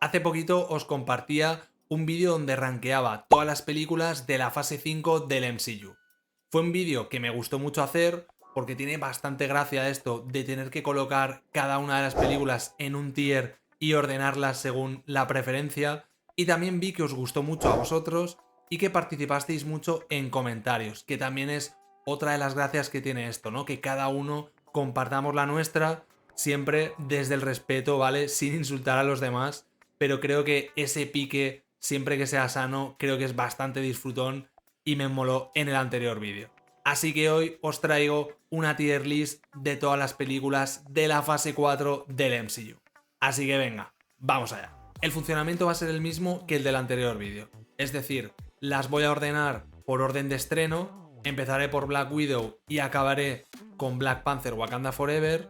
Hace poquito os compartía un vídeo donde rankeaba todas las películas de la fase 5 del MCU. Fue un vídeo que me gustó mucho hacer porque tiene bastante gracia esto de tener que colocar cada una de las películas en un tier y ordenarlas según la preferencia. Y también vi que os gustó mucho a vosotros y que participasteis mucho en comentarios, que también es otra de las gracias que tiene esto, ¿no? Que cada uno compartamos la nuestra, siempre desde el respeto, ¿vale? Sin insultar a los demás, pero creo que ese pique, siempre que sea sano, creo que es bastante disfrutón y me moló en el anterior vídeo. Así que hoy os traigo una tier list de todas las películas de la fase 4 del MCU. Así que venga, vamos allá. El funcionamiento va a ser el mismo que el del anterior vídeo. Es decir, las voy a ordenar por orden de estreno, empezaré por Black Widow y acabaré con Black Panther Wakanda Forever.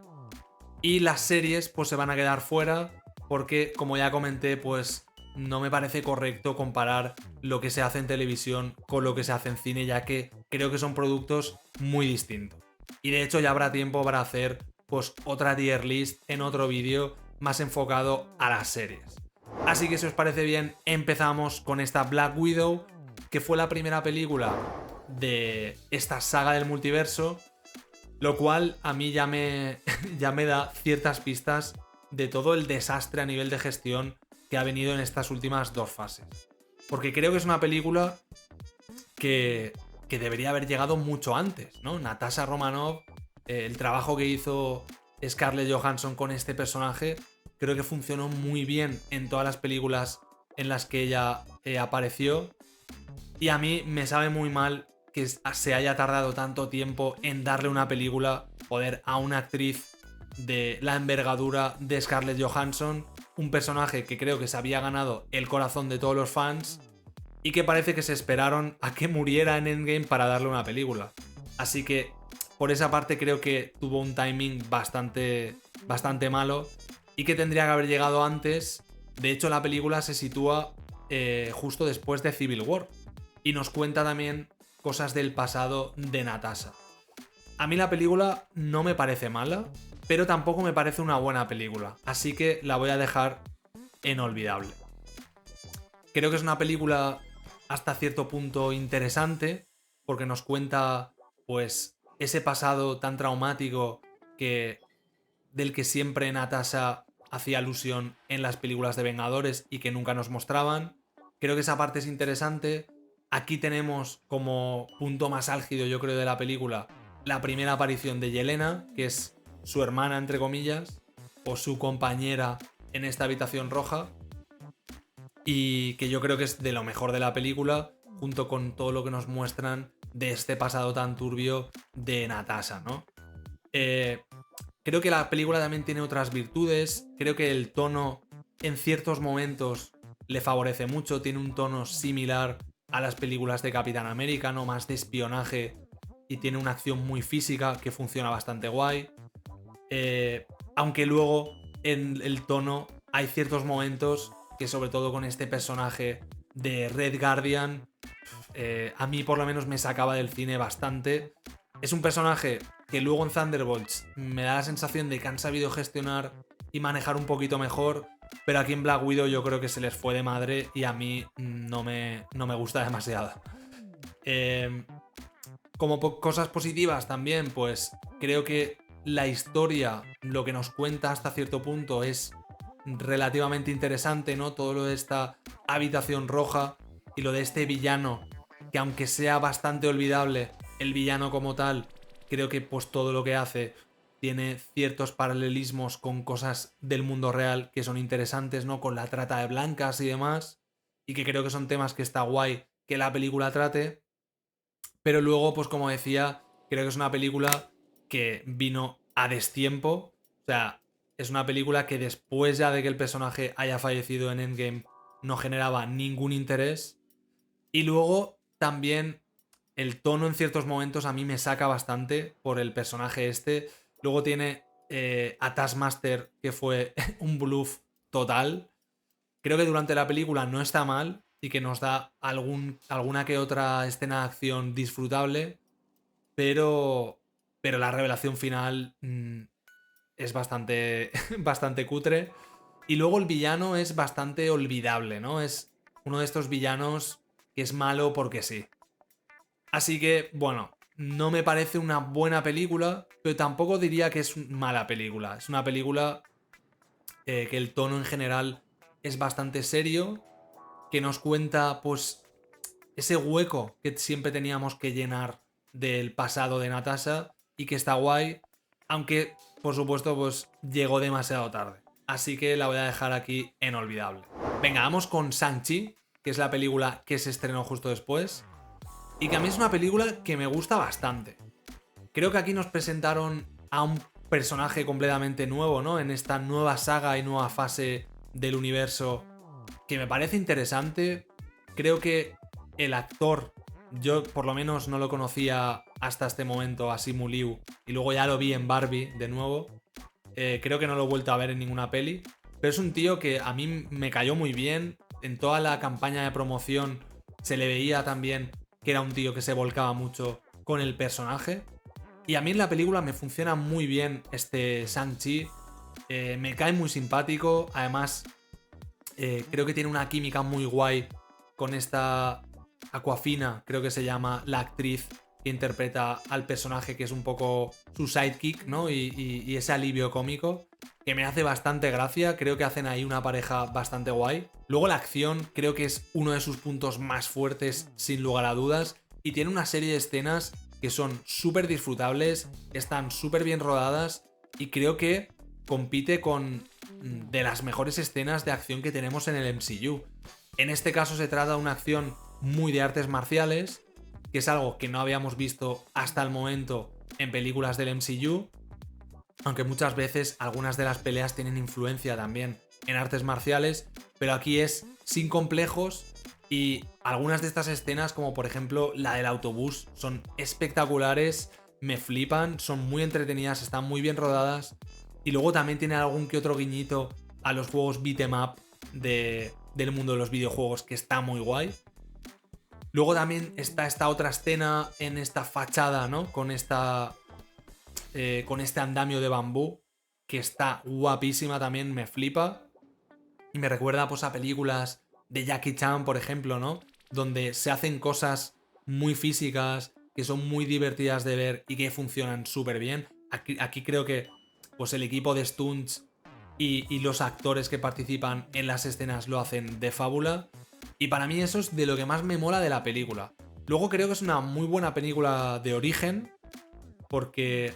Y las series pues se van a quedar fuera porque, como ya comenté, pues no me parece correcto comparar lo que se hace en televisión con lo que se hace en cine, ya que creo que son productos muy distintos. Y de hecho ya habrá tiempo para hacer pues otra tier list en otro vídeo más enfocado a las series. Así que si os parece bien, empezamos con esta Black Widow, que fue la primera película de esta saga del multiverso, lo cual a mí ya me da ciertas pistas de todo el desastre a nivel de gestión que ha venido en estas últimas dos fases. Porque creo que es una película que debería haber llegado mucho antes, ¿no? Natasha Romanoff, el trabajo que hizo Scarlett Johansson con este personaje, creo que funcionó muy bien en todas las películas en las que ella apareció. Y a mí me sabe muy mal que se haya tardado tanto tiempo en darle una película, poder a una actriz de la envergadura de Scarlett Johansson, un personaje que creo que se había ganado el corazón de todos los fans y que parece que se esperaron a que muriera en Endgame para darle una película. Así que por esa parte creo que tuvo un timing bastante malo y que tendría que haber llegado antes. De hecho, la película se sitúa justo después de Civil War y nos cuenta también cosas del pasado de Natasha. A mí la película no me parece mala, pero tampoco me parece una buena película, así que la voy a dejar en olvidable. Creo que es una película hasta cierto punto interesante, porque nos cuenta pues ese pasado tan traumático que del que siempre Natasha hacía alusión en las películas de Vengadores y que nunca nos mostraban. Creo que esa parte es interesante. Aquí tenemos como punto más álgido, yo creo, de la película, la primera aparición de Yelena, que es su hermana, entre comillas, o su compañera en esta habitación roja, y que yo creo que es de lo mejor de la película, junto con todo lo que nos muestran de este pasado tan turbio de Natasha, ¿no? Creo que la película también tiene otras virtudes, creo que el tono en ciertos momentos le favorece mucho, tiene un tono similar a las películas de Capitán América, no más de espionaje, y tiene una acción muy física que funciona bastante guay. Aunque luego en el tono hay ciertos momentos que, sobre todo con este personaje de Red Guardian, a mí por lo menos me sacaba del cine bastante. Es un personaje que luego en Thunderbolts me da la sensación de que han sabido gestionar y manejar un poquito mejor, pero aquí en Black Widow yo creo que se les fue de madre y a mí no me gusta demasiado. Eh, Como cosas positivas también, pues creo que la historia, lo que nos cuenta hasta cierto punto es relativamente interesante, ¿no? Todo lo de esta habitación roja y lo de este villano, que aunque sea bastante olvidable, el villano como tal, creo que pues todo lo que hace tiene ciertos paralelismos con cosas del mundo real que son interesantes, ¿no? Con la trata de blancas y demás, y que creo que son temas que está guay que la película trate. Pero luego, pues como decía, creo que es una película que vino a destiempo. O sea, es una película que después ya de que el personaje haya fallecido en Endgame no generaba ningún interés. Y luego también el tono en ciertos momentos a mí me saca bastante por el personaje este. Luego tiene a Taskmaster, que fue un bluff total. Creo que durante la película no está mal y que nos da alguna que otra escena de acción disfrutable, pero la revelación final es bastante, bastante cutre. Y luego el villano es bastante olvidable, ¿no? Es uno de estos villanos que es malo porque sí. Así que, bueno, no me parece una buena película, pero tampoco diría que es mala película. Es una película que el tono en general es bastante serio, que nos cuenta, pues, ese hueco que siempre teníamos que llenar del pasado de Natasha y que está guay, aunque, por supuesto, pues llegó demasiado tarde. Así que la voy a dejar aquí en olvidable. Venga, vamos con Shang-Chi, que es la película que se estrenó justo después y que a mí es una película que me gusta bastante. Creo que aquí nos presentaron a un personaje completamente nuevo, ¿no? En esta nueva saga y nueva fase del universo que me parece interesante. Creo que el actor, yo por lo menos no lo conocía hasta este momento, a Simu Liu, y luego ya lo vi en Barbie de nuevo. Creo que no lo he vuelto a ver en ninguna peli, pero es un tío que a mí me cayó muy bien. En toda la campaña de promoción se le veía también que era un tío que se volcaba mucho con el personaje. Y a mí en la película me funciona muy bien este Shang-Chi. Me cae muy simpático. Además, creo que tiene una química muy guay con esta Aquafina, creo que se llama la actriz que interpreta al personaje, que es un poco su sidekick, ¿no? Y ese alivio cómico, que me hace bastante gracia. Creo que hacen ahí una pareja bastante guay. Luego la acción creo que es uno de sus puntos más fuertes, sin lugar a dudas. Y tiene una serie de escenas que son súper disfrutables, están súper bien rodadas y creo que compite con de las mejores escenas de acción que tenemos en el MCU. En este caso se trata de una acción muy de artes marciales, que es algo que no habíamos visto hasta el momento en películas del MCU, aunque muchas veces algunas de las peleas tienen influencia también en artes marciales, pero aquí es sin complejos y algunas de estas escenas, como por ejemplo la del autobús, son espectaculares, me flipan, son muy entretenidas, están muy bien rodadas y luego también tiene algún que otro guiñito a los juegos beat 'em up del mundo de los videojuegos que está muy guay. Luego también está esta otra escena en esta fachada, ¿no? Con este andamio de bambú, que está guapísima también, me flipa. Y me recuerda pues a películas de Jackie Chan, por ejemplo, ¿no? Donde se hacen cosas muy físicas, que son muy divertidas de ver y que funcionan súper bien. Aquí creo que pues el equipo de stunts y los actores que participan en las escenas lo hacen de fábula. Y para mí eso es de lo que más me mola de la película. Luego creo que es una muy buena película de origen, porque,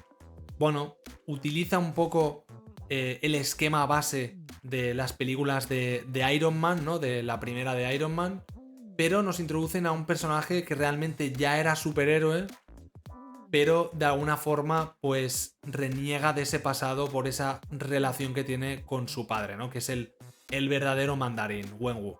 bueno, utiliza un poco el esquema base de las películas de Iron Man, ¿no? De la primera de Iron Man, pero nos introducen a un personaje que realmente ya era superhéroe, pero de alguna forma pues reniega de ese pasado por esa relación que tiene con su padre, ¿no? Que es el verdadero mandarín, Wenwu.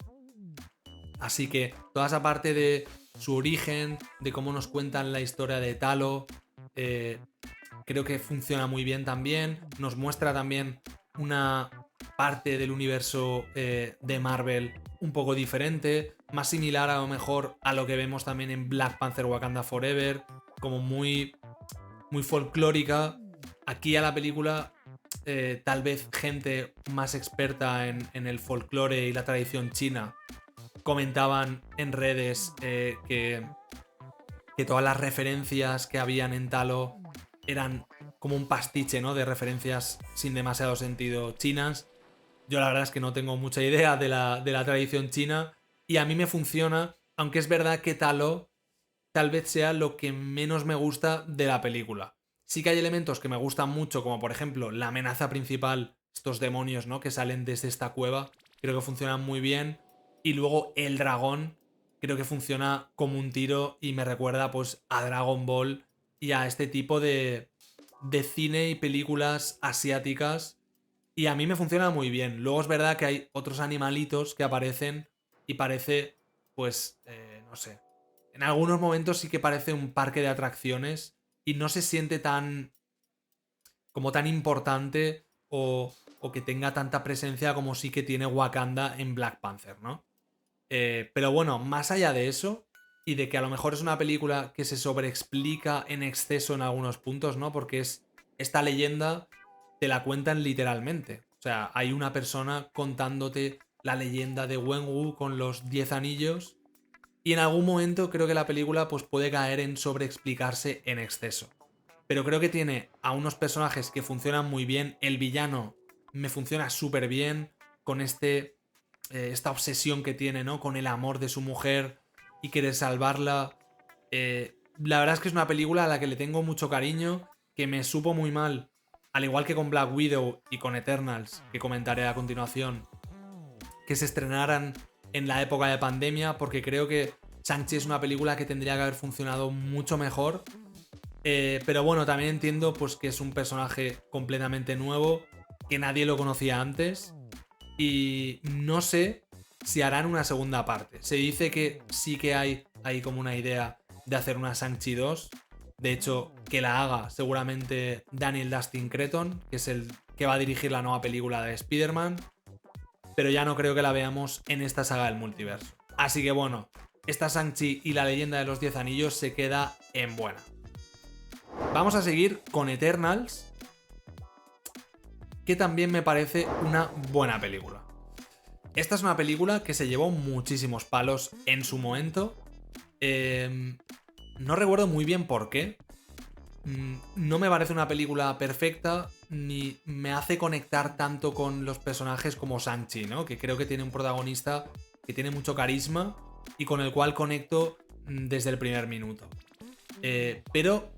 Así que toda esa parte de su origen, de cómo nos cuentan la historia de Talo, creo que funciona muy bien también. Nos muestra también una parte del universo de Marvel un poco diferente, más similar a lo mejor a lo que vemos también en Black Panther Wakanda Forever, como muy, muy folclórica. Aquí a la película, tal vez gente más experta en el folclore y la tradición china comentaban en redes que todas las referencias que habían en Talo eran como un pastiche, ¿no? De referencias sin demasiado sentido chinas. Yo la verdad es que no tengo mucha idea de la tradición china y a mí me funciona, aunque es verdad que Talo tal vez sea lo que menos me gusta de la película. Sí que hay elementos que me gustan mucho, como por ejemplo la amenaza principal, estos demonios, ¿no? Que salen desde esta cueva, creo que funcionan muy bien. Y luego el dragón, creo que funciona como un tiro y me recuerda pues a Dragon Ball y a este tipo de cine y películas asiáticas. Y a mí me funciona muy bien. Luego es verdad que hay otros animalitos que aparecen y parece, pues, no sé. En algunos momentos sí que parece un parque de atracciones y no se siente tan, como tan importante o que tenga tanta presencia como sí que tiene Wakanda en Black Panther, ¿no? Pero bueno, más allá de eso y de que a lo mejor es una película que se sobreexplica en exceso en algunos puntos, ¿no? Porque es esta leyenda te la cuentan literalmente. O sea, hay una persona contándote la leyenda de Wenwu con los 10 anillos y en algún momento creo que la película pues, puede caer en sobreexplicarse en exceso. Pero creo que tiene a unos personajes que funcionan muy bien. El villano me funciona súper bien con esta obsesión que tiene, ¿no? Con el amor de su mujer y querer salvarla. La verdad es que es una película a la que le tengo mucho cariño, que me supo muy mal, al igual que con Black Widow y con Eternals, que comentaré a continuación, que se estrenaran en la época de pandemia, porque creo que Shang-Chi es una película que tendría que haber funcionado mucho mejor. Pero bueno, también entiendo pues, que es un personaje completamente nuevo, que nadie lo conocía antes. Y no sé si harán una segunda parte. Se dice que sí que hay como una idea de hacer una Shang-Chi 2. De hecho, que la haga seguramente Daniel Dustin Cretton, que es el que va a dirigir la nueva película de Spider-Man. Pero ya no creo que la veamos en esta saga del multiverso. Así que bueno, esta Shang-Chi y la leyenda de los 10 anillos se queda en buena. Vamos a seguir con Eternals, que también me parece una buena película. Esta es una película que se llevó muchísimos palos en su momento. No recuerdo muy bien por qué. No me parece una película perfecta, ni me hace conectar tanto con los personajes como Shang-Chi, ¿no? Que creo que tiene un protagonista que tiene mucho carisma y con el cual conecto desde el primer minuto. Pero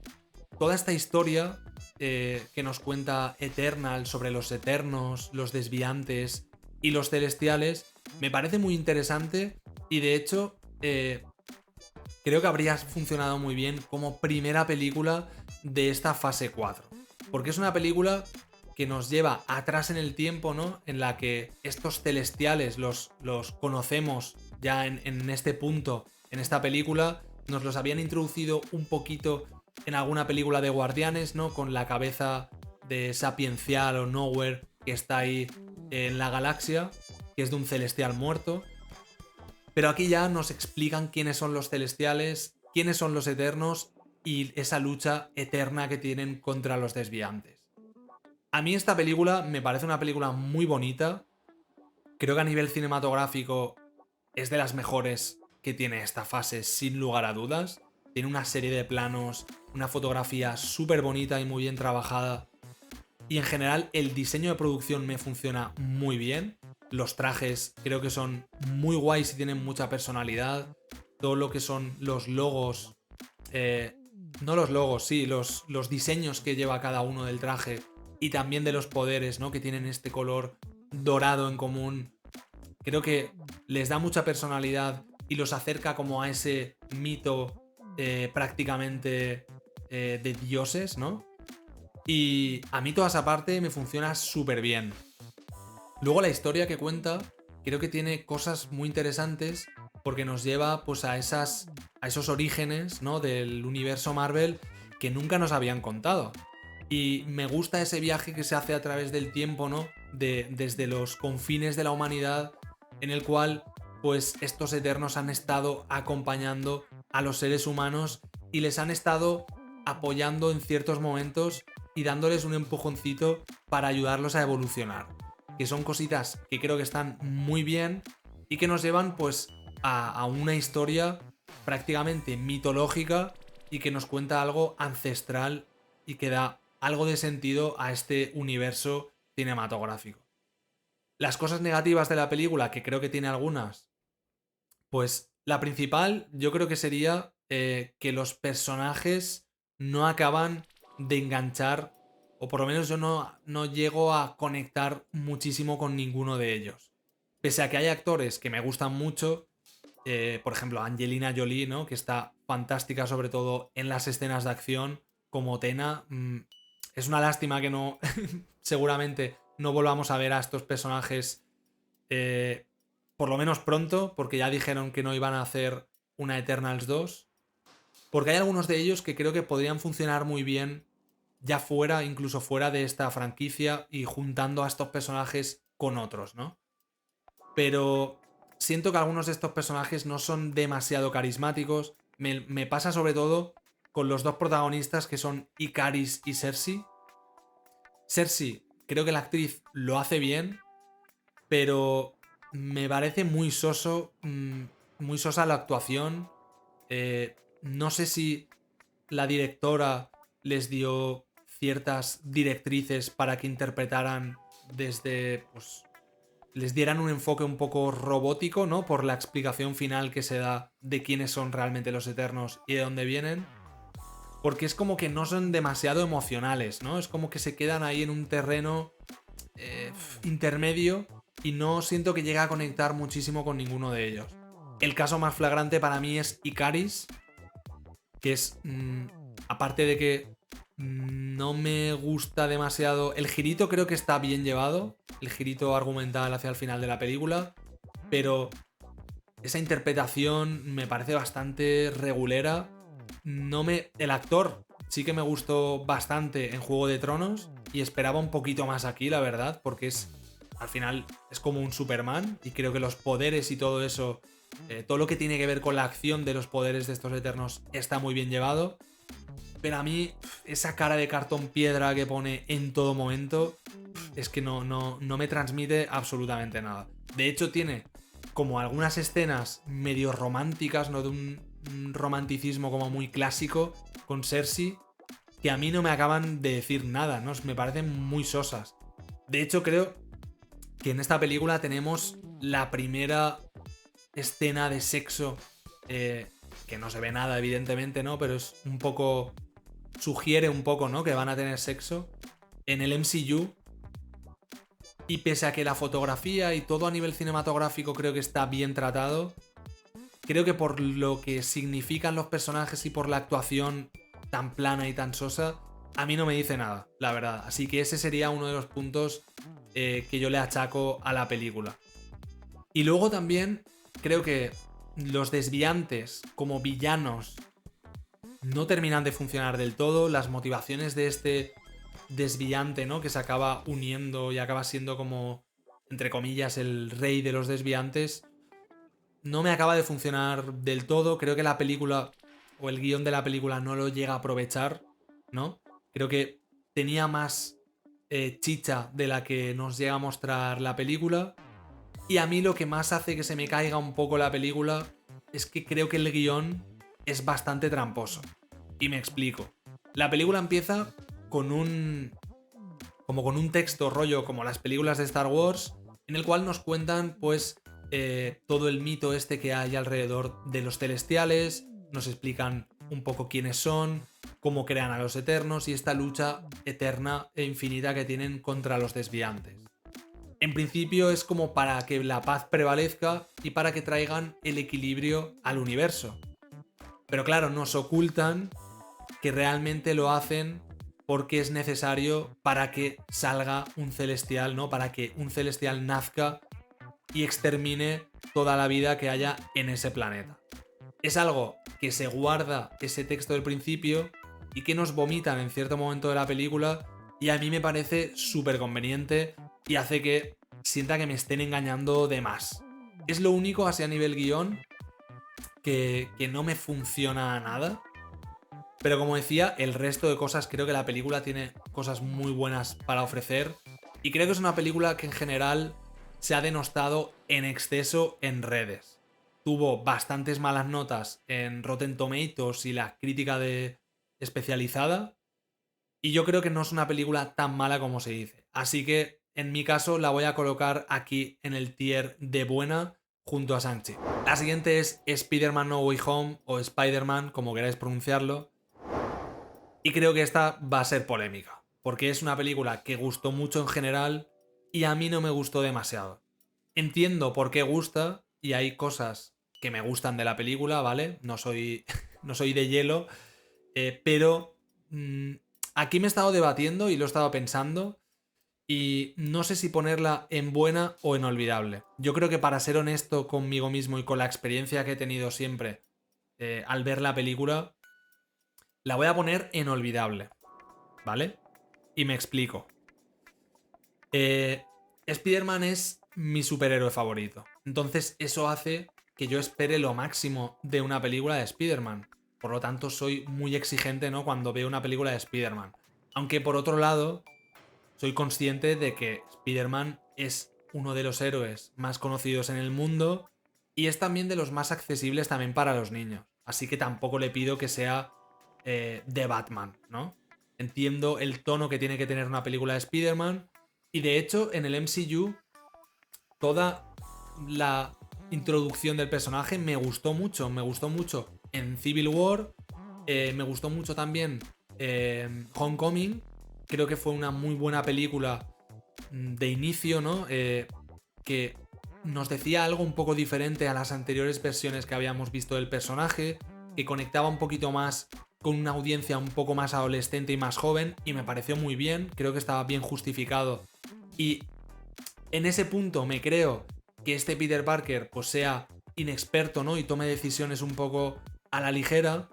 toda esta historia que nos cuenta Eternal sobre los eternos, los desviantes y los celestiales me parece muy interesante y de hecho creo que habría funcionado muy bien como primera película de esta fase 4. Porque es una película que nos lleva atrás en el tiempo, ¿no? En la que estos celestiales los conocemos ya en este punto, en esta película. Nos los habían introducido un poquito en alguna película de Guardianes, ¿no? Con la cabeza de Sapiencial o Nowhere que está ahí en la galaxia, que es de un celestial muerto. Pero aquí ya nos explican quiénes son los celestiales, quiénes son los eternos y esa lucha eterna que tienen contra los desviantes. A mí esta película me parece una película muy bonita. Creo que a nivel cinematográfico es de las mejores que tiene esta fase, sin lugar a dudas. Tiene una serie de planos, una fotografía súper bonita y muy bien trabajada. Y en general el diseño de producción me funciona muy bien. Los trajes creo que son muy guays y tienen mucha personalidad. Todo lo que son los logos, no los logos, sí, los diseños que lleva cada uno del traje y también de los poderes, ¿no? Que tienen este color dorado en común. Creo que les da mucha personalidad y los acerca como a ese mito prácticamente de dioses, ¿no? Y a mí toda esa parte me funciona súper bien. Luego la historia que cuenta creo que tiene cosas muy interesantes porque nos lleva pues a esos orígenes, ¿no? Del universo Marvel que nunca nos habían contado. Y me gusta ese viaje que se hace a través del tiempo, ¿no? Desde los confines de la humanidad en el cual pues estos eternos han estado acompañando a los seres humanos y les han estado apoyando en ciertos momentos y dándoles un empujoncito para ayudarlos a evolucionar. Que son cositas que creo que están muy bien y que nos llevan pues a una historia prácticamente mitológica y que nos cuenta algo ancestral y que da algo de sentido a este universo cinematográfico. Las cosas negativas de la película, que creo que tiene algunas, pues la principal yo creo que sería que los personajes no acaban de enganchar, o por lo menos yo no llego a conectar muchísimo con ninguno de ellos. Pese a que hay actores que me gustan mucho, por ejemplo Angelina Jolie, ¿no? Que está fantástica sobre todo en las escenas de acción, como Tena. Es una lástima que no, seguramente no volvamos a ver a estos personajes por lo menos pronto, porque ya dijeron que no iban a hacer una Eternals 2. Porque hay algunos de ellos que creo que podrían funcionar muy bien ya fuera, incluso fuera de esta franquicia y juntando a estos personajes con otros, ¿no? Pero siento que algunos de estos personajes no son demasiado carismáticos. Me pasa sobre todo con los dos protagonistas que son Ikaris y Cersei. Cersei creo que la actriz lo hace bien, pero me parece muy soso, muy sosa la actuación. No sé si la directora les dio ciertas directrices para que interpretaran desde, pues, les dieran un enfoque un poco robótico, ¿no? Por la explicación final que se da de quiénes son realmente los Eternos y de dónde vienen. Porque es como que no son demasiado emocionales, ¿no? Es como que se quedan ahí en un terreno intermedio y no siento que llegue a conectar muchísimo con ninguno de ellos. El caso más flagrante para mí es Icaris, que es, aparte de que no me gusta demasiado, el girito creo que está bien llevado, el girito argumental hacia el final de la película, pero esa interpretación me parece bastante regulera. El actor sí que me gustó bastante en Juego de Tronos y esperaba un poquito más aquí, la verdad, porque al final es como un Superman y creo que los poderes y todo eso, todo lo que tiene que ver con la acción de los poderes de estos Eternos está muy bien llevado. Pero a mí esa cara de cartón piedra que pone en todo momento es que no me transmite absolutamente nada. De hecho tiene como algunas escenas medio románticas, ¿no? De un romanticismo como muy clásico con Cersei, que a mí no me acaban de decir nada, ¿no? Me parecen muy sosas. De hecho, creo que en esta película tenemos la primera escena de sexo, que no se ve nada, evidentemente, ¿no? Pero es un poco. Sugiere un poco, ¿no? Que van a tener sexo en el MCU. Y pese a que la fotografía y todo a nivel cinematográfico creo que está bien tratado, creo que por lo que significan los personajes y por la actuación tan plana y tan sosa, a mí no me dice nada, la verdad. Así que ese sería uno de los puntos que yo le achaco a la película. Y luego también creo que los desviantes como villanos no terminan de funcionar del todo. Las motivaciones de este desviante, ¿no? Que se acaba uniendo y acaba siendo como, entre comillas, el rey de los desviantes, no me acaba de funcionar del todo. Creo que la película o el guión de la película no lo llega a aprovechar, ¿no? Creo que tenía más chicha de la que nos llega a mostrar la película. Y a mí lo que más hace que se me caiga un poco la película es que creo que el guión es bastante tramposo. Y me explico. La película empieza con como con un texto rollo como las películas de Star Wars, en el cual nos cuentan pues todo el mito este que hay alrededor de los celestiales, nos explican un poco quiénes son, cómo crean a los Eternos y esta lucha eterna e infinita que tienen contra los desviantes. En principio es como para que la paz prevalezca y para que traigan el equilibrio al universo. Pero claro, nos ocultan que realmente lo hacen porque es necesario para que salga un celestial, ¿no? Para que un celestial nazca y extermine toda la vida que haya en ese planeta. Es algo que se guarda ese texto del principio y que nos vomitan en cierto momento de la película y a mí me parece súper conveniente y hace que sienta que me estén engañando de más. Es lo único así a nivel guión que no me funciona nada. Pero como decía, el resto de cosas creo que la película tiene cosas muy buenas para ofrecer. Y creo que es una película que en general se ha denostado en exceso en redes. Tuvo bastantes malas notas en Rotten Tomatoes y la crítica especializada. Y yo creo que no es una película tan mala como se dice. Así que en mi caso la voy a colocar aquí en el tier de buena junto a Shang-Chi. La siguiente es Spider-Man No Way Home o Spider-Man, como queráis pronunciarlo. Y creo que esta va a ser polémica, porque es una película que gustó mucho en general y a mí no me gustó demasiado. Entiendo por qué gusta y hay cosas que me gustan de la película, ¿vale? No soy, no soy de hielo, pero aquí me he estado debatiendo y lo he estado pensando y no sé si ponerla en buena o en olvidable. Yo creo que para ser honesto conmigo mismo y con la experiencia que he tenido siempre al ver la película, la voy a poner en olvidable, ¿vale? Y me explico. Spider-Man es mi superhéroe favorito. Entonces eso hace que yo espere lo máximo de una película de Spider-Man. Por lo tanto, soy muy exigente, ¿no? Cuando veo una película de Spider-Man. Aunque por otro lado, soy consciente de que Spider-Man es uno de los héroes más conocidos en el mundo y es también de los más accesibles también para los niños. Así que tampoco le pido que sea de Batman, ¿no? Entiendo el tono que tiene que tener una película de Spider-Man y de hecho en el MCU toda la introducción del personaje me gustó mucho. Me gustó mucho en Civil War. Me gustó mucho también Homecoming. Creo que fue una muy buena película de inicio, ¿no? Que nos decía algo un poco diferente a las anteriores versiones que habíamos visto del personaje, que conectaba un poquito más con una audiencia un poco más adolescente y más joven, y me pareció muy bien, creo que estaba bien justificado. Y en ese punto me creo que este Peter Parker pues sea inexperto, ¿no? Y tome decisiones un poco a la ligera.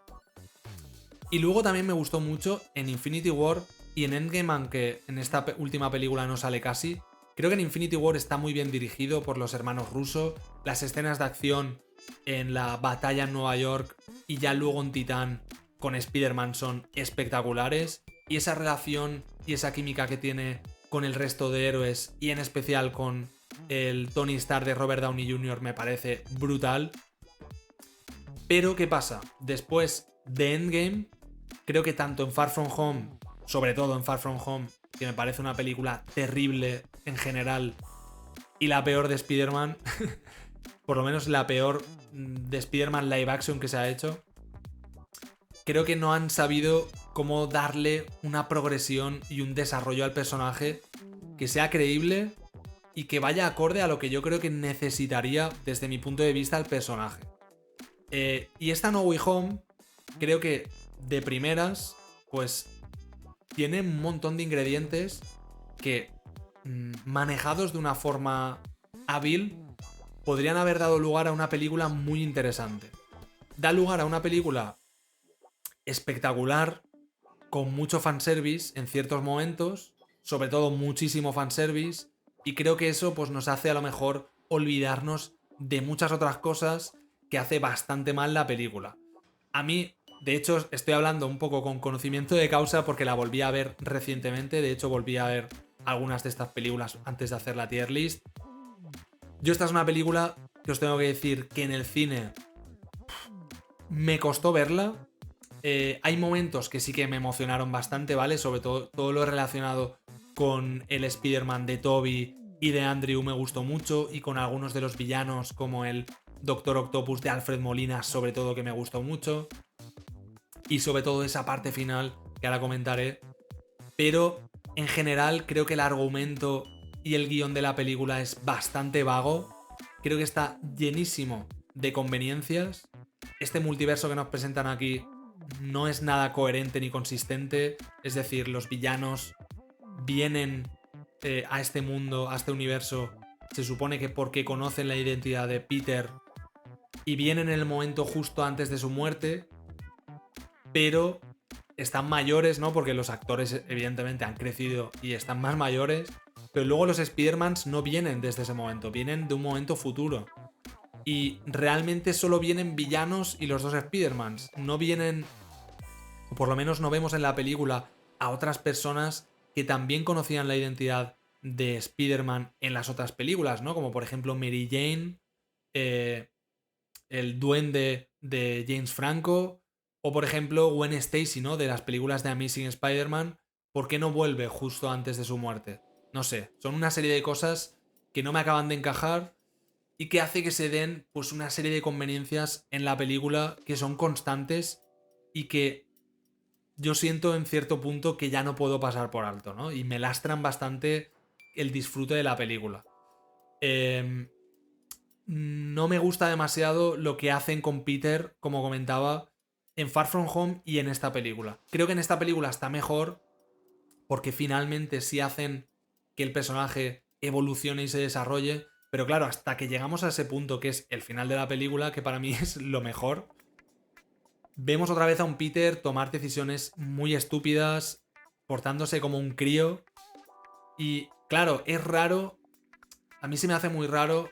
Y luego también me gustó mucho en Infinity War y en Endgame, aunque en esta última película no sale casi. Creo que en Infinity War está muy bien dirigido por los hermanos Russo. Las escenas de acción en la batalla en Nueva York y ya luego en Titán con Spider-Man son espectaculares. Y esa relación y esa química que tiene con el resto de héroes y en especial con el Tony Stark de Robert Downey Jr. me parece brutal. Pero ¿qué pasa? Después de Endgame, creo que tanto en Far From Home, sobre todo en Far From Home, que me parece una película terrible en general, y la peor de Spider-Man, por lo menos la peor de Spider-Man live action que se ha hecho, creo que no han sabido cómo darle una progresión y un desarrollo al personaje que sea creíble y que vaya acorde a lo que yo creo que necesitaría desde mi punto de vista el personaje. Y esta No Way Home, creo que de primeras, pues tiene un montón de ingredientes que, manejados de una forma hábil, podrían haber dado lugar a una película muy interesante. Da lugar a una película espectacular, con mucho fanservice en ciertos momentos, sobre todo muchísimo fanservice, y creo que eso pues, nos hace a lo mejor olvidarnos de muchas otras cosas que hace bastante mal la película. A mí, de hecho, estoy hablando un poco con conocimiento de causa porque la volví a ver recientemente. De hecho, volví a ver algunas de estas películas antes de hacer la tier list. Yo esta es una película que os tengo que decir que en el cine me costó verla. Hay momentos que sí que me emocionaron bastante, ¿vale? Sobre todo lo relacionado con el Spider-Man de Tobey y de Andrew me gustó mucho, y con algunos de los villanos como el Doctor Octopus de Alfred Molina, sobre todo, que me gustó mucho. Y sobre todo esa parte final que ahora comentaré. Pero en general creo que el argumento y el guión de la película es bastante vago. Creo que está llenísimo de conveniencias. Este multiverso que nos presentan aquí no es nada coherente ni consistente. Es decir, los villanos vienen a este mundo, a este universo, se supone que porque conocen la identidad de Peter, y vienen en el momento justo antes de su muerte, pero están mayores, ¿no? Porque los actores evidentemente han crecido y están más mayores, pero luego los Spider-Mans no vienen desde ese momento, vienen de un momento futuro. Y realmente solo vienen villanos y los dos Spider-Mans. No vienen, o por lo menos no vemos en la película, a otras personas que también conocían la identidad de Spider-Man en las otras películas, ¿no? Como por ejemplo Mary Jane, el duende de James Franco, o por ejemplo Gwen Stacy, ¿no? De las películas de Amazing Spider-Man. ¿Por qué no vuelve justo antes de su muerte? No sé, son una serie de cosas que no me acaban de encajar y que hace que se den pues una serie de conveniencias en la película que son constantes y que yo siento en cierto punto que ya no puedo pasar por alto, ¿no? Y me lastran bastante el disfrute de la película. No me gusta demasiado lo que hacen con Peter, como comentaba, en Far From Home y en esta película. Creo que en esta película está mejor porque finalmente sí hacen que el personaje evolucione y se desarrolle, pero claro, hasta que llegamos a ese punto que es el final de la película, que para mí es lo mejor, vemos otra vez a un Peter tomar decisiones muy estúpidas, portándose como un crío. Y claro, es raro, a mí se me hace muy raro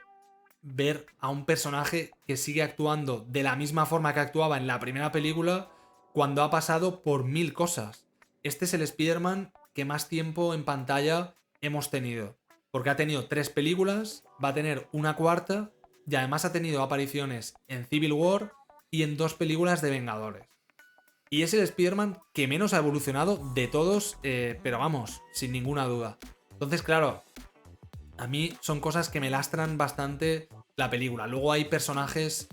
ver a un personaje que sigue actuando de la misma forma que actuaba en la primera película cuando ha pasado por 1000 cosas. Este es el Spider-Man que más tiempo en pantalla hemos tenido. Porque ha tenido 3 películas, va a tener una cuarta y además ha tenido apariciones en Civil War y en 2 películas de Vengadores. Y es el Spider-Man que menos ha evolucionado de todos, pero vamos, sin ninguna duda. Entonces, claro, a mí son cosas que me lastran bastante la película. Luego hay personajes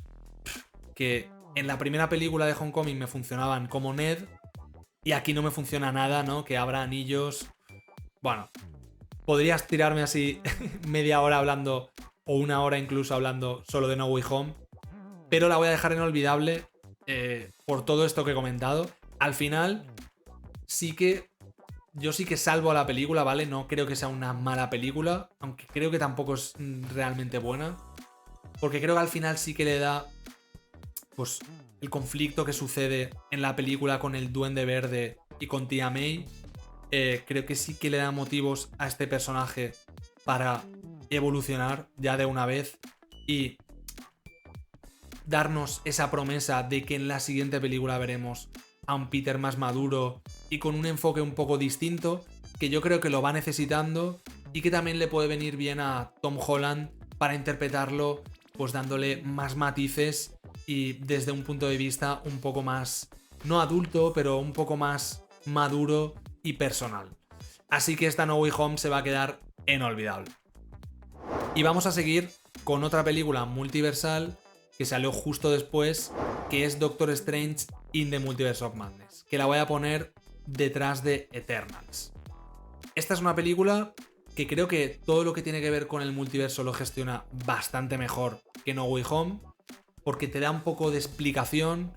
que en la primera película de Homecoming me funcionaban como Ned y aquí no me funciona nada, ¿no? Que abra anillos. Bueno, podrías tirarme así media hora hablando o una hora incluso hablando solo de No Way Home, pero la voy a dejar inolvidable por todo esto que he comentado. Al final, yo sí que salvo a la película, ¿vale? No creo que sea una mala película, aunque creo que tampoco es realmente buena, porque creo que al final sí que le da, pues, el conflicto que sucede en la película con el Duende Verde y con Tía May. Creo que sí que le da motivos a este personaje para evolucionar ya de una vez y darnos esa promesa de que en la siguiente película veremos a un Peter más maduro y con un enfoque un poco distinto, que yo creo que lo va necesitando y que también le puede venir bien a Tom Holland para interpretarlo, pues dándole más matices y desde un punto de vista un poco más, no adulto, pero un poco más maduro y personal. Así que esta No Way Home se va a quedar inolvidable. Y vamos a seguir con otra película multiversal que salió justo después, que es Doctor Strange in the Multiverse of Madness, que la voy a poner detrás de Eternals. Esta es una película que creo que todo lo que tiene que ver con el multiverso lo gestiona bastante mejor que No Way Home, porque te da un poco de explicación,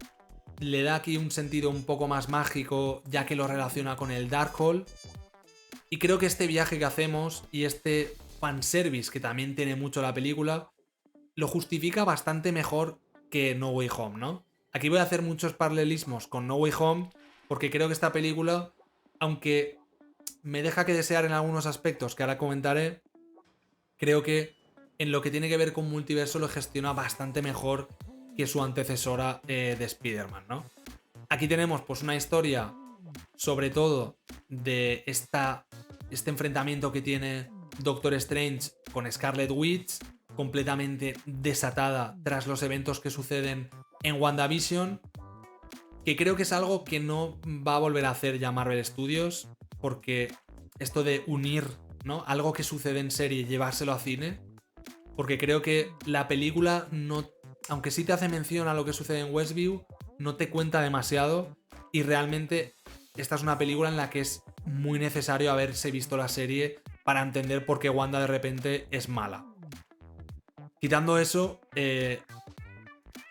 le da aquí un sentido un poco más mágico, ya que lo relaciona con el Darkhold, y creo que este viaje que hacemos y este fanservice que también tiene mucho la película, lo justifica bastante mejor que No Way Home, ¿no? Aquí voy a hacer muchos paralelismos con No Way Home, porque creo que esta película, aunque me deja que desear en algunos aspectos que ahora comentaré, creo que en lo que tiene que ver con multiverso lo gestiona bastante mejor que su antecesora de Spider-Man, ¿no? Aquí tenemos pues una historia sobre todo de este enfrentamiento que tiene Doctor Strange con Scarlet Witch, completamente desatada tras los eventos que suceden en WandaVision, que creo que es algo que no va a volver a hacer ya Marvel Studios, porque esto de unir, ¿no?, algo que sucede en serie y llevárselo a cine, porque creo que la película no, aunque sí te hace mención a lo que sucede en Westview, no te cuenta demasiado y realmente esta es una película en la que es muy necesario haberse visto la serie para entender por qué Wanda de repente es mala. Quitando eso,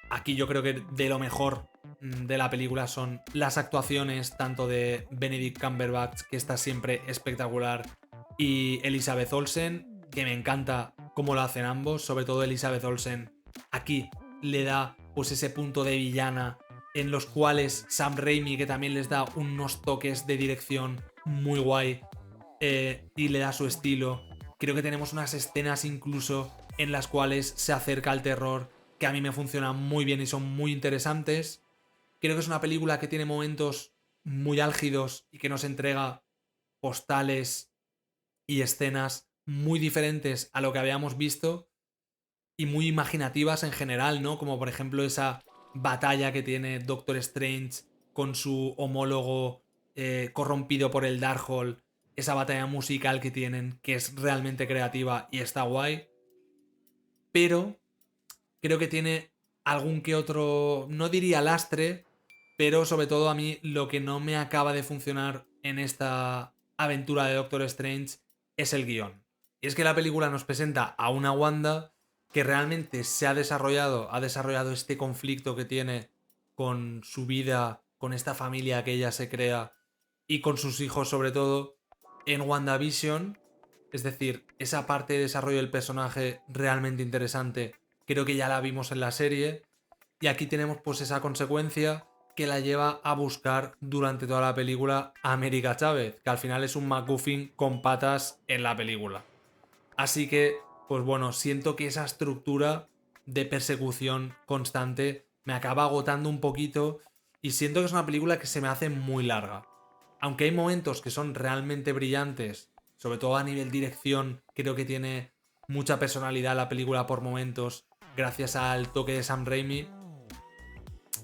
aquí yo creo que de lo mejor de la película son las actuaciones tanto de Benedict Cumberbatch, que está siempre espectacular, y Elizabeth Olsen, que me encanta cómo lo hacen ambos, sobre todo Elizabeth Olsen aquí le da pues ese punto de villana en los cuales Sam Raimi, que también les da unos toques de dirección muy guay, y le da su estilo. Creo que tenemos unas escenas incluso en las cuales se acerca al terror que a mí me funcionan muy bien y son muy interesantes. Creo que es una película que tiene momentos muy álgidos y que nos entrega postales y escenas muy diferentes a lo que habíamos visto y muy imaginativas en general, ¿no? Como por ejemplo esa batalla que tiene Doctor Strange con su homólogo corrompido por el Darkhold, esa batalla musical que tienen, que es realmente creativa y está guay, pero creo que tiene algún que otro, no diría lastre, pero sobre todo a mí lo que no me acaba de funcionar en esta aventura de Doctor Strange es el guión. Y es que la película nos presenta a una Wanda que realmente se ha desarrollado este conflicto que tiene con su vida, con esta familia que ella se crea y con sus hijos sobre todo en WandaVision. Es decir, esa parte de desarrollo del personaje realmente interesante creo que ya la vimos en la serie y aquí tenemos pues esa consecuencia que la lleva a buscar durante toda la película a América Chávez, que al final es un MacGuffin con patas en la película. Así que, pues bueno, siento que esa estructura de persecución constante me acaba agotando un poquito y siento que es una película que se me hace muy larga. aunque hay momentos que son realmente brillantes, sobre todo a nivel dirección, creo que tiene mucha personalidad la película por momentos, gracias al toque de Sam Raimi,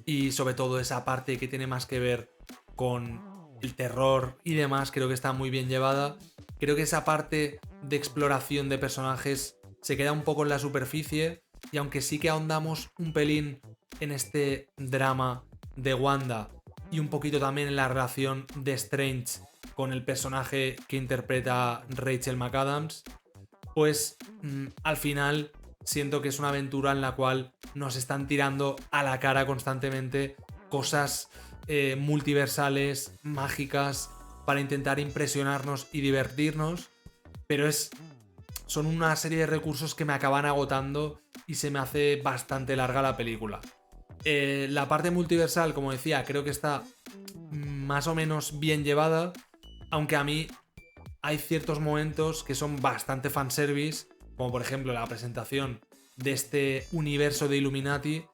y sobre todo esa parte que tiene más que ver con el terror y demás, creo que está muy bien llevada. Creo que esa parte de exploración de personajes se queda un poco en la superficie, y aunque sí que ahondamos un pelín en este drama de Wanda y un poquito también en la relación de Strange con el personaje que interpreta Rachel McAdams, pues al final siento que es una aventura en la cual nos están tirando a la cara constantemente cosas multiversales, mágicas, para intentar impresionarnos y divertirnos, pero son una serie de recursos que me acaban agotando y se me hace bastante larga la película. La parte multiversal, como decía, creo que está más o menos bien llevada, aunque a mí hay ciertos momentos que son bastante fanservice, como por ejemplo la presentación de este universo de Illuminati,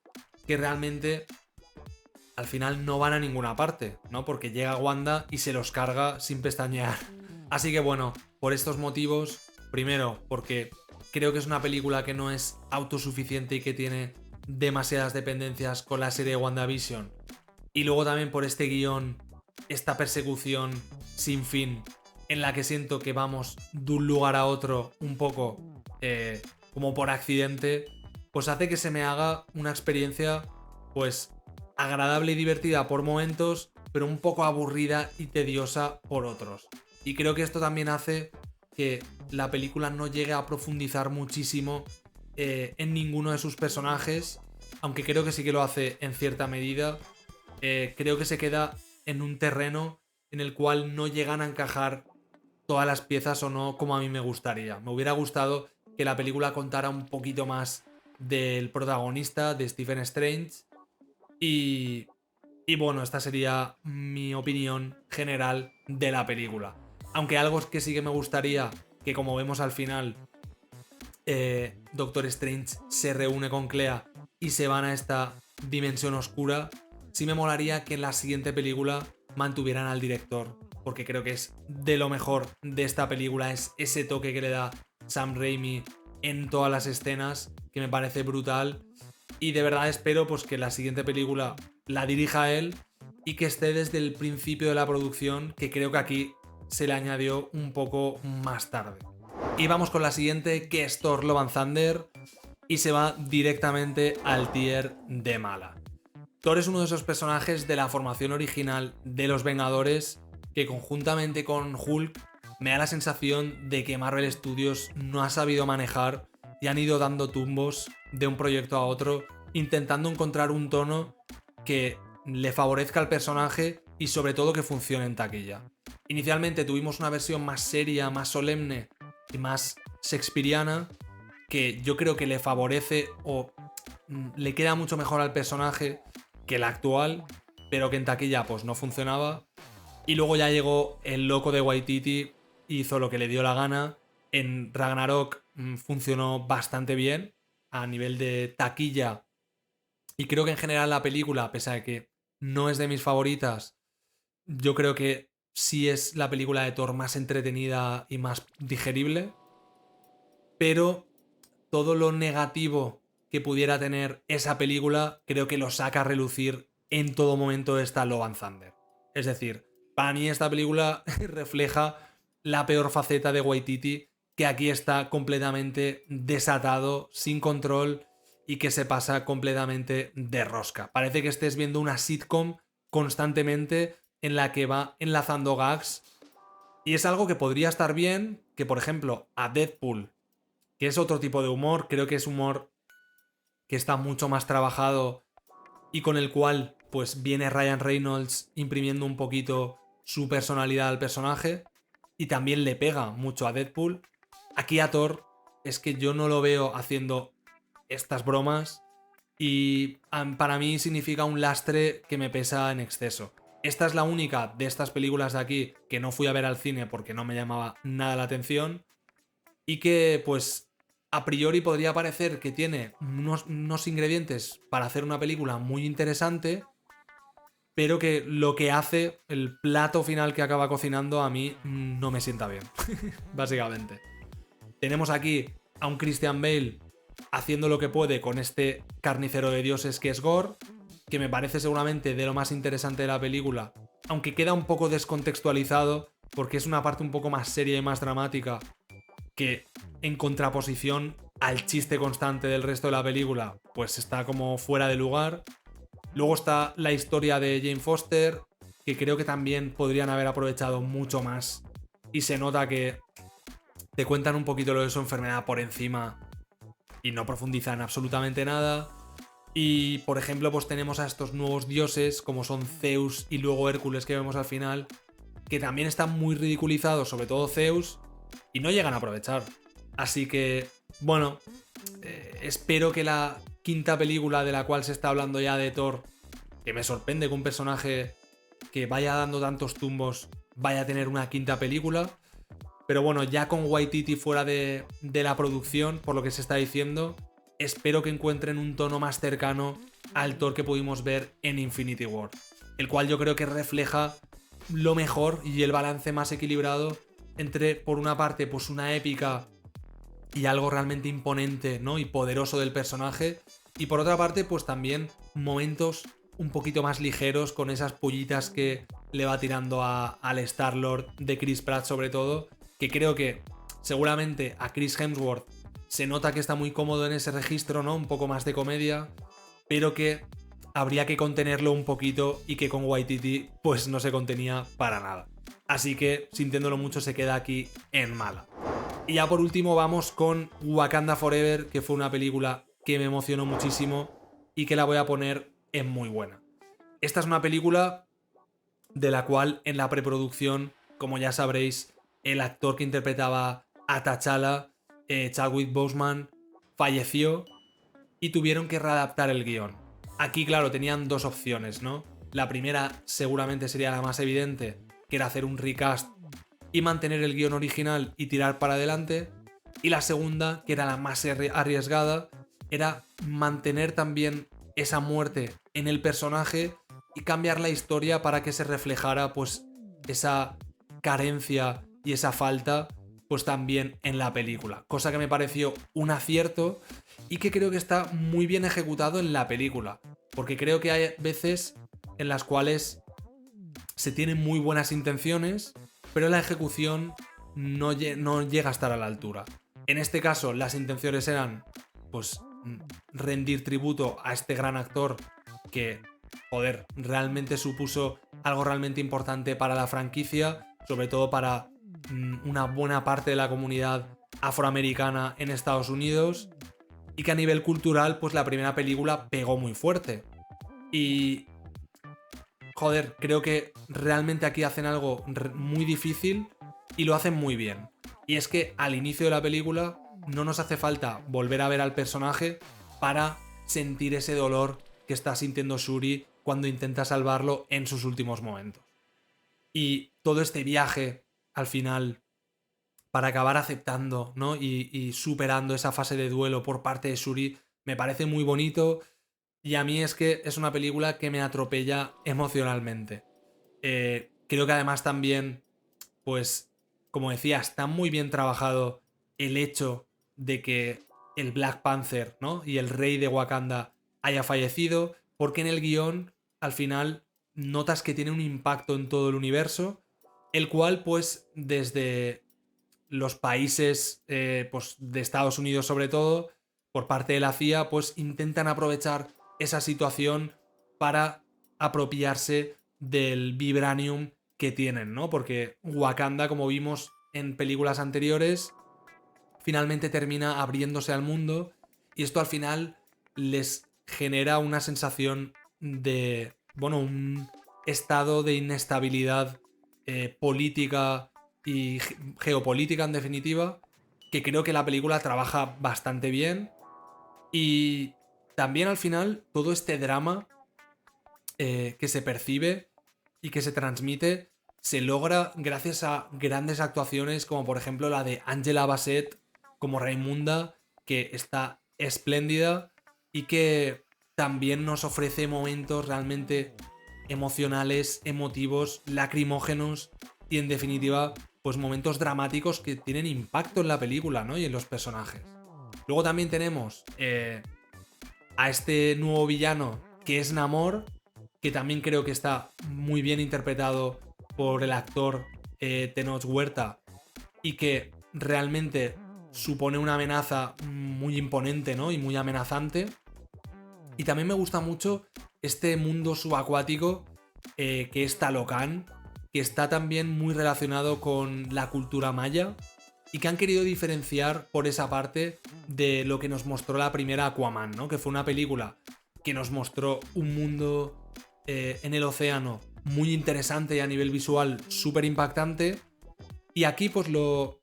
que realmente al final no van a ninguna parte, ¿no? Porque llega Wanda y se los carga sin pestañear. Así que bueno, por estos motivos, primero, porque creo que es una película que no es autosuficiente y que tiene demasiadas dependencias con la serie de WandaVision, y luego también por este guión, esta persecución sin fin, en la que siento que vamos de un lugar a otro un poco como por accidente, pues hace que se me haga una experiencia pues agradable y divertida por momentos, pero un poco aburrida y tediosa por otros. Y creo que esto también hace que la película no llegue a profundizar muchísimo en ninguno de sus personajes, aunque creo que sí que lo hace en cierta medida. Creo que se queda en un terreno en el cual no llegan a encajar todas las piezas o no como a mí me gustaría. Me hubiera gustado que la película contara un poquito más del protagonista, de Stephen Strange. Y, y bueno, esta sería mi opinión general de la película. Aunque algo que sí que me gustaría, que como vemos al final, Doctor Strange se reúne con Clea y se van a esta dimensión oscura, sí me molaría que en la siguiente película mantuvieran al director, porque creo que es de lo mejor de esta película, es ese toque que le da Sam Raimi en todas las escenas, que me parece brutal, y de verdad espero pues que la siguiente película la dirija él y que esté desde el principio de la producción, que creo que aquí se le añadió un poco más tarde. Y vamos con la siguiente, que es Thor Love and Thunder, y se va directamente al tier de mala. Thor es uno de esos personajes de la formación original de los Vengadores que conjuntamente con Hulk me da la sensación de que Marvel Studios no ha sabido manejar y han ido dando tumbos de un proyecto a otro, intentando encontrar un tono que le favorezca al personaje y sobre todo que funcione en taquilla. Inicialmente tuvimos una versión más seria, más solemne y más shakespeariana, que yo creo que le favorece o le queda mucho mejor al personaje que la actual, pero que en taquilla pues no funcionaba. Y luego ya llegó el loco de Waititi, hizo lo que le dio la gana. En Ragnarok funcionó bastante bien a nivel de taquilla, y creo que en general la película, pese a que no es de mis favoritas, yo creo que sí es la película de Thor más entretenida y más digerible. Pero todo lo negativo que pudiera tener esa película, creo que lo saca a relucir en todo momento de esta Love and Thunder. Es decir, para mí esta película refleja la peor faceta de Waititi, que aquí está completamente desatado, sin control, y que se pasa completamente de rosca. Parece que estés viendo una sitcom constantemente en la que va enlazando gags, y es algo que podría estar bien, que por ejemplo a Deadpool, que es otro tipo de humor, creo que es humor que está mucho más trabajado y con el cual pues viene Ryan Reynolds imprimiendo un poquito su personalidad al personaje, y también le pega mucho a Deadpool. Aquí a Thor es que yo no lo veo haciendo estas bromas, y para mí significa un lastre que me pesa en exceso. Esta es la única de estas películas de aquí que no fui a ver al cine porque no me llamaba nada la atención, y que pues a priori podría parecer que tiene unos ingredientes para hacer una película muy interesante, pero que lo que hace, el plato final que acaba cocinando, a mí no me sienta bien, básicamente. Tenemos aquí a un Christian Bale haciendo lo que puede con este carnicero de dioses que es Gore, que me parece seguramente de lo más interesante de la película, aunque queda un poco descontextualizado porque es una parte un poco más seria y más dramática que en contraposición al chiste constante del resto de la película, pues está como fuera de lugar. Luego está la historia de Jane Foster, que creo que también podrían haber aprovechado mucho más. Y se nota que te cuentan un poquito lo de su enfermedad por encima y no profundizan absolutamente nada. Y por ejemplo, pues tenemos a estos nuevos dioses, como son Zeus y luego Hércules que vemos al final, que también están muy ridiculizados, sobre todo Zeus, y no llegan a aprovechar. Así que, bueno, espero que la quinta película de la cual se está hablando ya de Thor, que me sorprende que un personaje que vaya dando tantos tumbos vaya a tener una quinta película. Pero bueno, ya con Waititi fuera de la producción, por lo que se está diciendo, espero que encuentren un tono más cercano al Thor que pudimos ver en Infinity War, el cual yo creo que refleja lo mejor y el balance más equilibrado entre, por una parte, pues una épica y algo realmente imponente, ¿no? Y poderoso del personaje, y por otra parte, pues también momentos un poquito más ligeros con esas pollitas que le va tirando al Star-Lord de Chris Pratt sobre todo, que creo que seguramente a Chris Hemsworth se nota que está muy cómodo en ese registro, ¿no? Un poco más de comedia, pero que habría que contenerlo un poquito y que con Waititi pues no se contenía para nada. Así que, sintiéndolo mucho, se queda aquí en mala. Y ya por último vamos con Wakanda Forever, que fue una película que me emocionó muchísimo y que la voy a poner en muy buena. Esta es una película de la cual en la preproducción, como ya sabréis, el actor que interpretaba a T'Challa, Chadwick Boseman, falleció y tuvieron que readaptar el guión. Aquí, claro, tenían dos opciones, ¿no? La primera seguramente sería la más evidente, que era hacer un recast y mantener el guión original y tirar para adelante. Y la segunda, que era la más arriesgada, era mantener también esa muerte en el personaje y cambiar la historia para que se reflejara pues esa carencia y esa falta pues también en la película. Cosa que me pareció un acierto y que creo que está muy bien ejecutado en la película. Porque creo que hay veces en las cuales se tienen muy buenas intenciones, pero la ejecución no llega a estar a la altura. En este caso, las intenciones eran, pues, rendir tributo a este gran actor que, joder, realmente supuso algo realmente importante para la franquicia, sobre todo para una buena parte de la comunidad afroamericana en Estados Unidos, y que a nivel cultural, pues la primera película pegó muy fuerte. Y joder, creo que realmente aquí hacen algo muy difícil y lo hacen muy bien. Y es que al inicio de la película no nos hace falta volver a ver al personaje para sentir ese dolor que está sintiendo Shuri cuando intenta salvarlo en sus últimos momentos. Y todo este viaje, al final, para acabar aceptando, ¿no? Y superando esa fase de duelo por parte de Shuri, me parece muy bonito. Y a mí es que es una película que me atropella emocionalmente. Creo que además también, pues, como decía, está muy bien trabajado el hecho de que el Black Panther, ¿no? Y el rey de Wakanda haya fallecido, porque en el guión, al final, notas que tiene un impacto en todo el universo, el cual, pues, desde los países pues, de Estados Unidos sobre todo, por parte de la CIA, pues intentan aprovechar esa situación para apropiarse del vibranium que tienen, ¿no? Porque Wakanda, como vimos en películas anteriores, finalmente termina abriéndose al mundo y esto al final les genera una sensación de, bueno, un estado de inestabilidad política y geopolítica en definitiva, que creo que la película trabaja bastante bien. Y también al final todo este drama que se percibe y que se transmite se logra gracias a grandes actuaciones como por ejemplo la de Angela Bassett como Raimunda, que está espléndida y que también nos ofrece momentos realmente emocionales, emotivos, lacrimógenos y en definitiva, pues momentos dramáticos que tienen impacto en la película, ¿no? Y en los personajes. Luego también tenemos a este nuevo villano que es Namor, que también creo que está muy bien interpretado por el actor Tenoch Huerta y que realmente supone una amenaza muy imponente, ¿no? Y muy amenazante. Y también me gusta mucho este mundo subacuático que es Talocan, que está también muy relacionado con la cultura maya y que han querido diferenciar por esa parte de lo que nos mostró la primera Aquaman, ¿no? Que fue una película que nos mostró un mundo en el océano muy interesante y a nivel visual súper impactante. Y aquí pues lo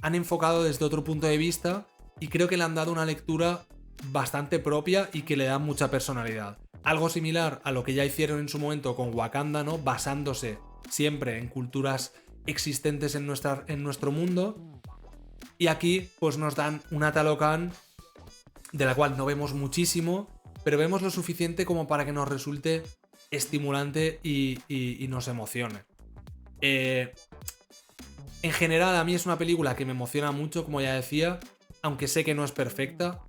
han enfocado desde otro punto de vista y creo que le han dado una lectura bastante propia y que le da mucha personalidad. Algo similar a lo que ya hicieron en su momento con Wakanda, ¿no? Basándose siempre en culturas existentes en nuestro mundo. Y aquí pues nos dan una Talocan de la cual no vemos muchísimo, pero vemos lo suficiente como para que nos resulte estimulante y nos emocione. En general a mí es una película que me emociona mucho, como ya decía, aunque sé que no es perfecta.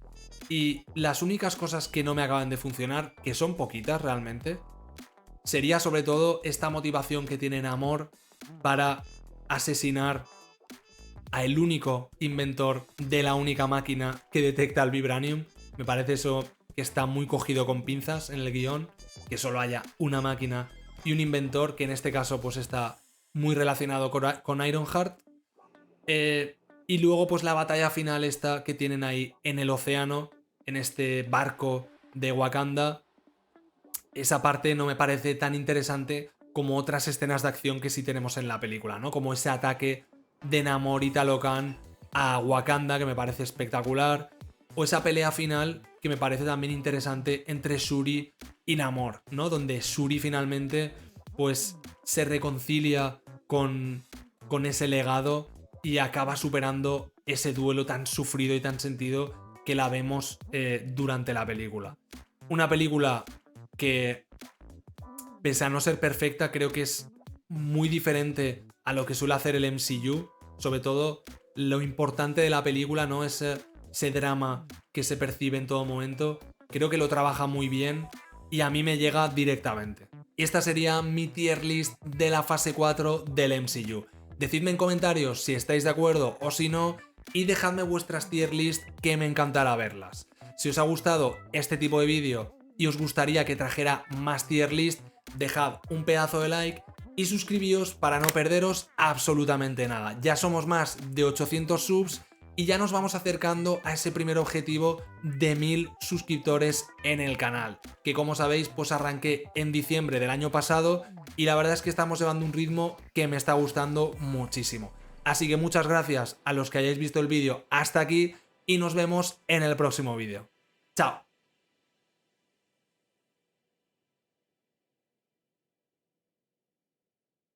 Y las únicas cosas que no me acaban de funcionar, que son poquitas realmente, sería sobre todo esta motivación que tiene Namor para asesinar a el único inventor de la única máquina que detecta el vibranium. Me parece eso que está muy cogido con pinzas en el guión, que solo haya una máquina y un inventor, que en este caso pues está muy relacionado con Ironheart. Y luego pues la batalla final esta que tienen ahí en el océano, en este barco de Wakanda, esa parte no me parece tan interesante como otras escenas de acción que sí tenemos en la película, ¿no? Como ese ataque de Namor y Talocan a Wakanda, que me parece espectacular, o esa pelea final que me parece también interesante entre Shuri y Namor, ¿no? Donde Shuri finalmente pues se reconcilia con ese legado y acaba superando ese duelo tan sufrido y tan sentido que la vemos durante la película. Una película que, pese a no ser perfecta, creo que es muy diferente a lo que suele hacer el MCU. Sobre todo, lo importante de la película no es ese drama que se percibe en todo momento. Creo que lo trabaja muy bien y a mí me llega directamente. Y esta sería mi tier list de la fase 4 del MCU. Decidme en comentarios si estáis de acuerdo o si no, y dejadme vuestras tier list que me encantará verlas. Si os ha gustado este tipo de vídeo y os gustaría que trajera más tier list, dejad un pedazo de like y suscribíos para no perderos absolutamente nada. Ya somos más de 800 subs y ya nos vamos acercando a ese primer objetivo de 1000 suscriptores en el canal, que como sabéis pues arranqué en diciembre del año pasado y la verdad es que estamos llevando un ritmo que me está gustando muchísimo. Así que muchas gracias a los que hayáis visto el vídeo hasta aquí y nos vemos en el próximo vídeo. ¡Chao!